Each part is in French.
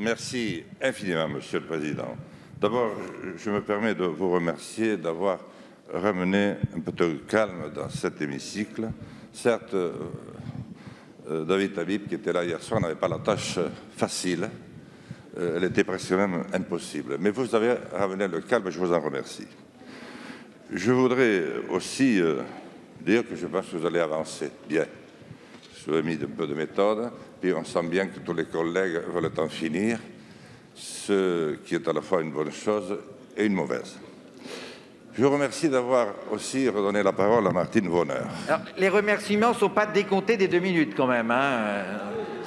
Merci infiniment, Monsieur le Président. D'abord, je me permets de vous remercier d'avoir ramené un peu de calme dans cet hémicycle. Certes, David Habib, qui était là hier soir, n'avait pas la tâche facile. Elle était presque même impossible. Mais vous avez ramené le calme et je vous en remercie. Je voudrais aussi dire que je pense que vous allez avancer bien. Je vous ai mis un peu de méthode, puis on sent bien que tous les collègues veulent en finir, ce qui est à la fois une bonne chose et une mauvaise. Je vous remercie d'avoir aussi redonné la parole à Martine Vonner. Alors, les remerciements ne sont pas décomptés des 2 minutes quand même, hein,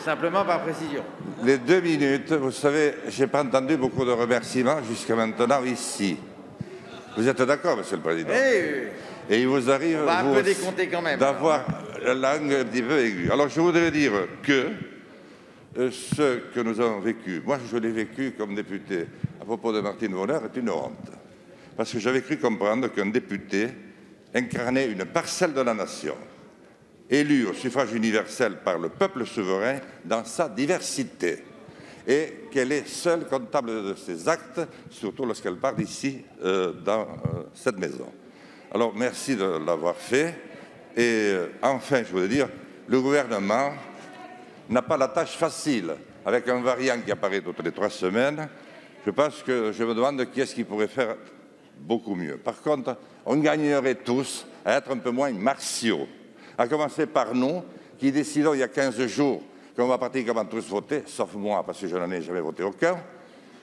simplement par précision. Les 2 minutes, vous savez, je n'ai pas entendu beaucoup de remerciements jusqu'à maintenant ici. Vous êtes d'accord, Monsieur le Président? Oui. Et il vous arrive d'avoir la langue un petit peu aiguë. Alors je voudrais dire que ce que nous avons vécu, moi je l'ai vécu comme député à propos de Martine Vonner, est une honte. Parce que j'avais cru comprendre qu'un député incarnait une parcelle de la nation, élu au suffrage universel par le peuple souverain dans sa diversité, et qu'elle est seule comptable de ses actes, surtout lorsqu'elle parle ici, dans cette maison. Alors, merci de l'avoir fait. Et enfin, je voulais dire, le gouvernement n'a pas la tâche facile, avec un variant qui apparaît toutes les 3 semaines. Je pense que je me demande qui est-ce qui pourrait faire beaucoup mieux. Par contre, on gagnerait tous à être un peu moins martiaux, à commencer par nous, qui décidons il y a 15 jours qu'on va pratiquement tous voter, sauf moi, parce que je n'en ai jamais voté aucun,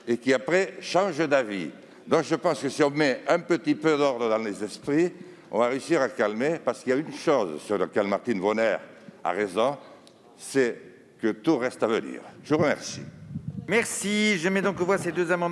et qui après changent d'avis. Donc je pense que si on met un petit peu d'ordre dans les esprits, on va réussir à calmer, parce qu'il y a une chose sur laquelle Martine Vonner a raison, c'est que tout reste à venir. Je vous remercie. Merci. Je mets donc aux voix ces 2 amendements.